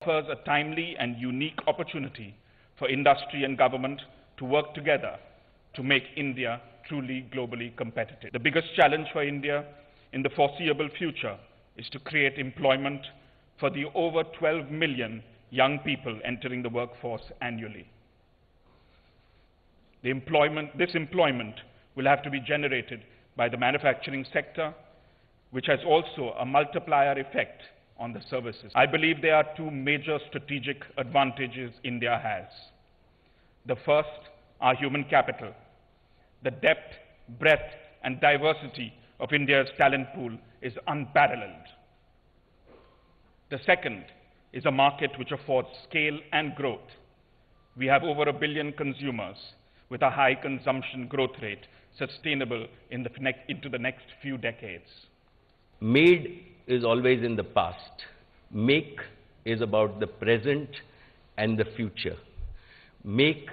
offers a timely and unique opportunity for industry and government to work together to make India truly globally competitive. The biggest challenge for India in the foreseeable future is to create employment for the over 12 million young people entering the workforce annually. This employment will have to be generated by the manufacturing sector, which has also a multiplier effect on the services. I believe there are two major strategic advantages India has. The first, our human capital. The depth, breadth, and diversity of India's talent pool is unparalleled. The second is a market which affords scale and growth. We have over 1 billion consumers with a high consumption growth rate sustainable into the next few decades. Made is always in the past. Make is about the present and the future. Make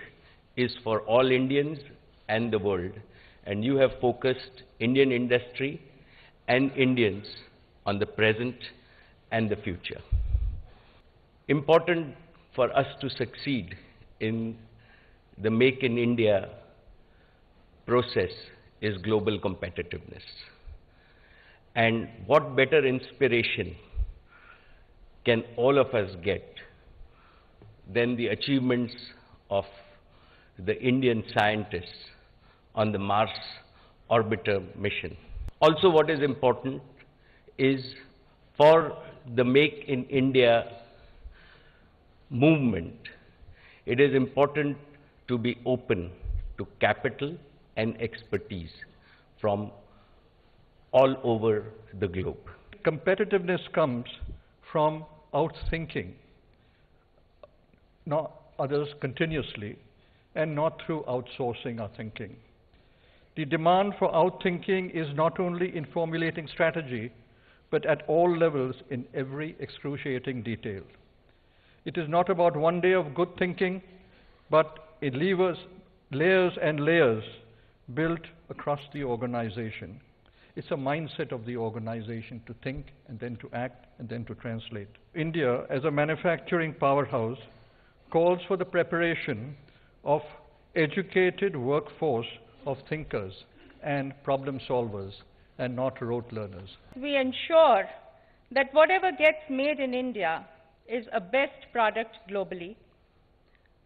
is for all Indians and the world. And you have focused Indian industry and Indians on the present and the future. Important for us to succeed in the Make in India process is global competitiveness. And what better inspiration can all of us get than the achievements of the Indian scientists on the Mars orbiter mission. Also, what is important is for the Make in India movement, it is important to be open to capital and expertise from all over the globe. Competitiveness comes from outthinking not others continuously and not through outsourcing our thinking. The demand for outthinking is not only in formulating strategy, but at all levels in every excruciating detail. It is not about one day of good thinking, but it layers and layers built across the organization. It's a mindset of the organization to think and then to act and then to translate. India, as a manufacturing powerhouse, calls for the preparation of educated workforce of thinkers and problem solvers and not rote learners. We ensure that whatever gets made in India is a best product globally.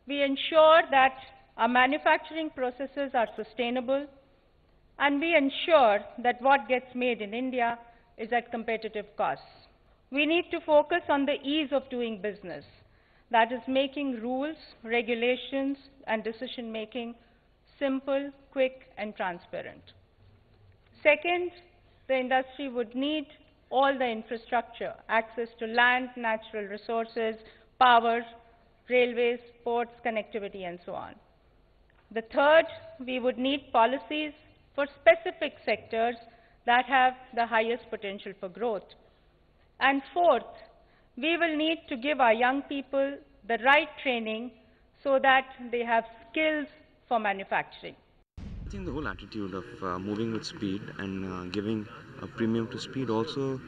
We ensure that our manufacturing processes are sustainable, and we ensure that what gets made in India is at competitive costs. We need to focus on the ease of doing business, that is making rules, regulations, and decision-making simple, quick, and transparent. Second, the industry would need all the infrastructure, access to land, natural resources, power, railways, ports, connectivity, and so on. The third, we would need policies for specific sectors that have the highest potential for growth. And fourth, we will need to give our young people the right training so that they have skills for manufacturing. I think the whole attitude of moving with speed and giving a premium to speed, also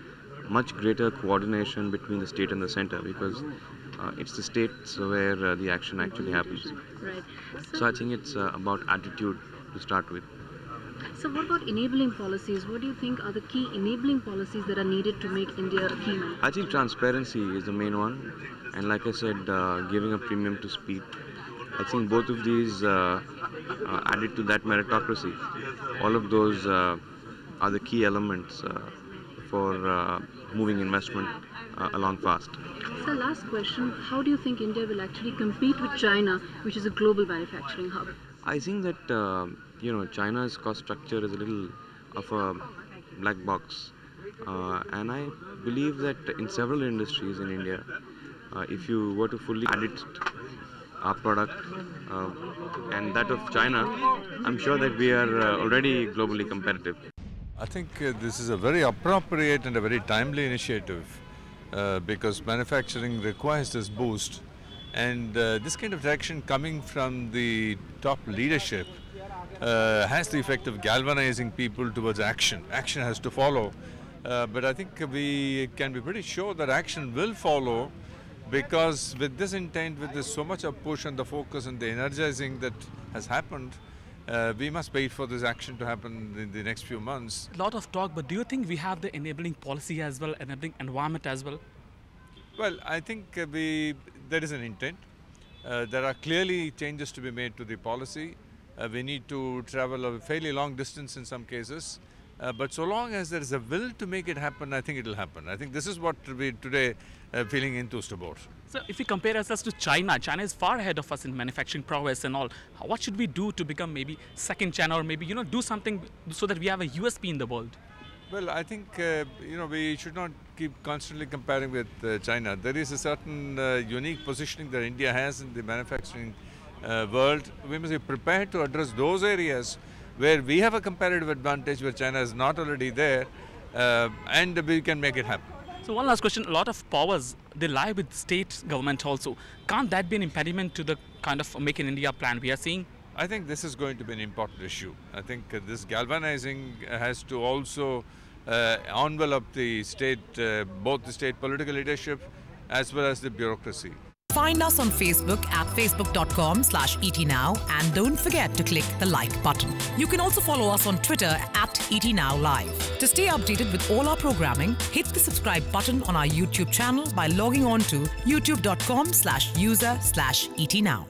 much greater coordination between the state and the center, because it's the states where the action actually happens. Right. So I think it's about attitude to start with. So what about enabling policies? What do you think are the key enabling policies that are needed to make India a key man? I think transparency is the main one, and like I said, giving a premium to speed. I think both of these added to that meritocracy. All of those are the key elements for moving investment along fast. So last question, how do you think India will actually compete with China, which is a global manufacturing hub? I think that China's cost structure is a little of a black box, and I believe that in several industries in India, if you were to fully add it, our product and that of China, I'm sure that we are already globally competitive. I think this is a very appropriate and a very timely initiative because manufacturing requires this boost, and this kind of action coming from the top leadership has the effect of galvanizing people towards action. Action has to follow, but I think we can be pretty sure that action will follow Because with this intent, with this so much of push and the focus and the energizing that has happened, we must wait for this action to happen in the next few months. A lot of talk, but do you think we have the enabling policy as well, enabling environment as well? Well, I think there is an intent. There are clearly changes to be made to the policy. We need to travel a fairly long distance in some cases. But so long as there is a will to make it happen, I think it will happen. I think this is what we today feeling enthused about. So if we compare ourselves to China, China is far ahead of us in manufacturing prowess and all. What should we do to become maybe second China, or maybe, do something so that we have a USP in the world? Well, I think, we should not keep constantly comparing with China. There is a certain unique positioning that India has in the manufacturing world. We must be prepared to address those areas where we have a comparative advantage, where China is not already there, and we can make it happen. So one last question, a lot of powers, they lie with state government also. Can't that be an impediment to the kind of Make in India plan we are seeing? I think this is going to be an important issue. I think this galvanizing has to also envelop the state, both the state political leadership as well as the bureaucracy. Find us on Facebook at facebook.com/ETNow, and don't forget to click the like button. You can also follow us on Twitter at ETNowLive. To stay updated with all our programming, hit the subscribe button on our YouTube channel by logging on to youtube.com/user/ETNow.